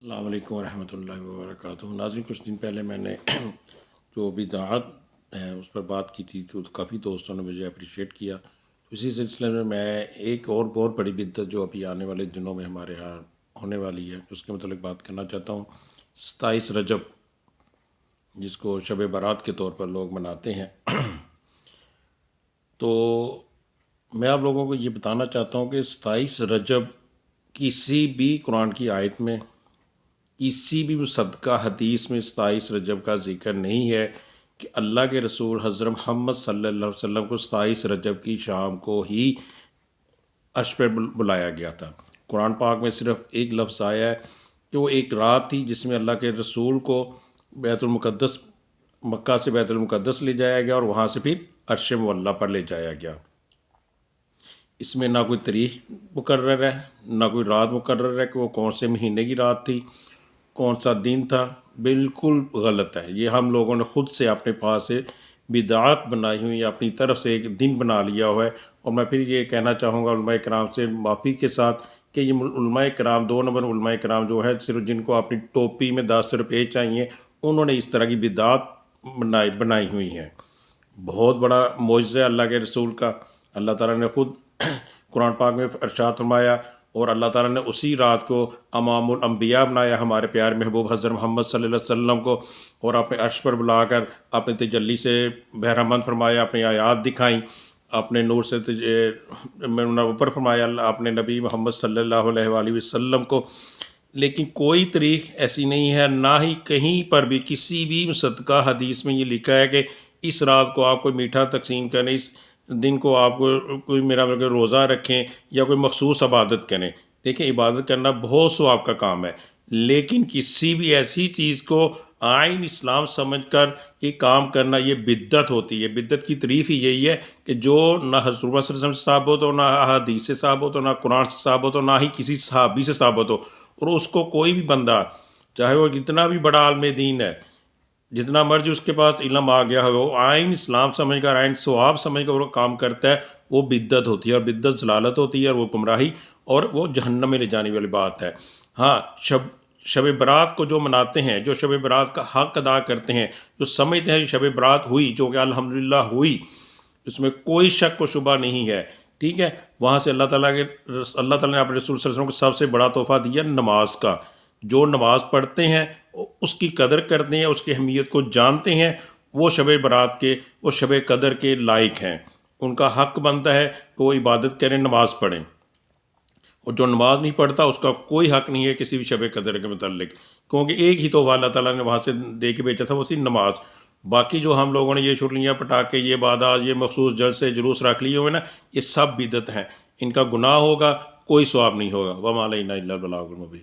السلام علیکم ورحمۃ اللہ وبرکاتہ۔ ناظرین، کچھ دن پہلے میں نے جو بدعات ہے اس پر بات کی تھی تو کافی دوستوں نے مجھے اپریشیٹ کیا۔ اسی سلسلے میں ایک اور بہت بڑی بدعت جو ابھی آنے والے دنوں میں ہمارے ہاں ہونے والی ہے اس کے متعلق بات کرنا چاہتا ہوں۔ 27 رجب، جس کو شب برات کے طور پر لوگ مناتے ہیں، تو میں آپ لوگوں کو یہ بتانا چاہتا ہوں کہ 27 رجب کسی بھی قرآن کی آیت میں، کسی بھی مصدقہ حدیث میں 27 رجب کا ذکر نہیں ہے کہ اللہ کے رسول حضرت محمد صلی اللہ علیہ وسلم کو 27 رجب کی شام کو ہی عرش پر بلایا گیا تھا۔ قرآن پاک میں صرف ایک لفظ آیا ہے کہ وہ ایک رات تھی جس میں اللہ کے رسول کو بیت المقدس، مکہ سے بیت المقدس لے جایا گیا اور وہاں سے پھر عرش معلیٰ پر لے جایا گیا۔ اس میں نہ کوئی تاریخ مقرر ہے، نہ کوئی رات مقرر ہے کہ وہ کون سے مہینے کی رات تھی، کون سا دن تھا۔ بالکل غلط ہے، یہ ہم لوگوں نے خود سے اپنے پاس سے بدعات بنائی ہوئی، اپنی طرف سے ایک دن بنا لیا ہوا ہے۔ اور میں پھر یہ کہنا چاہوں گا علماء کرام سے معافی کے ساتھ کہ یہ علماء کرام، 2 نمبر علماء کرام جو ہے، صرف جن کو اپنی ٹوپی میں 10 روپے چاہیے، انہوں نے اس طرح کی بدعات بنائی ہوئی ہیں۔ بہت بڑا معجزہ اللہ کے رسول کا، اللہ تعالیٰ نے خود قرآن پاک میں ارشاد فرمایا، اور اللہ تعالیٰ نے اسی رات کو امام الانبیاء بنایا ہمارے پیارے محبوب حضرت محمد صلی اللہ علیہ وسلم کو، اور اپنے عرش پر بلا کر اپنے تجلی سے بہرمند فرمایا، اپنی آیات دکھائیں، اپنے نور سے منور فرمایا اپنے نبی محمد صلی اللہ علیہ وآلہ وسلم کو۔ لیکن کوئی تاریخ ایسی نہیں ہے، نہ ہی کہیں پر بھی کسی بھی مصدقہ حدیث میں یہ لکھا ہے کہ اس رات کو آپ کوئی میٹھا تقسیم کریں، اس دن کو آپ کوئی میرا روزہ رکھیں یا کوئی مخصوص عبادت کریں۔ دیکھیں، عبادت کرنا بہت ثواب کا کام ہے، لیکن کسی بھی ایسی چیز کو آئین اسلام سمجھ کر یہ کام کرنا، یہ بدعت ہوتی ہے۔ بدعت کی تعریف ہی یہی ہے کہ جو نہ حضرت صلی اللہ علیہ وسلم سے ثابت ہو، نہ حدیث سے ثابت ہو، نہ قرآن سے ثابت ہو، نہ ہی کسی صحابی سے ثابت ہو، اور اس کو کوئی بھی بندہ، چاہے وہ کتنا بھی بڑا عالم دین ہے، جتنا مرضی اس کے پاس علم آ گیا ہو، وہ آئین اسلام سمجھ کر، آئین ثواب سمجھ کر وہ کام کرتا ہے، وہ بدعت ہوتی ہے، اور بدعت ضلالت ہوتی ہے، اور وہ گمراہی اور وہ جہنم میں لے جانے والی بات ہے۔ ہاں، شب برات کو جو مناتے ہیں، جو شب برات کا حق ادا کرتے ہیں، جو سمجھتے ہیں کہ شب برات ہوئی، جو کہ الحمدللہ ہوئی، اس میں کوئی شک و شبہ نہیں ہے، ٹھیک ہے، وہاں سے اللہ تعالیٰ نے اپنے رسول صلی اللہ علیہ وسلم کو سب سے بڑا تحفہ دیا نماز کا۔ جو نماز پڑھتے ہیں، اس کی قدر کرتے ہیں، اس کی اہمیت کو جانتے ہیں، وہ شب برات کے، وہ شب قدر کے لائق ہیں۔ ان کا حق بنتا ہے کہ وہ عبادت کریں، نماز پڑھیں، اور جو نماز نہیں پڑھتا اس کا کوئی حق نہیں ہے کسی بھی شب قدر کے متعلق، کیونکہ ایک ہی تحفہ اللہ تعالیٰ نے وہاں سے دے کے بھیجا تھا، وہ تھی نماز۔ باقی جو ہم لوگوں نے یہ چھٹیاں پٹاخے، یہ عبادات، یہ مخصوص جلسے جلوس رکھ لیے ہوئے نا، یہ سب بدعت ہیں، ان کا گناہ ہوگا، کوئی ثواب نہیں ہوگا۔ وما علینا الا البلاغ المبین۔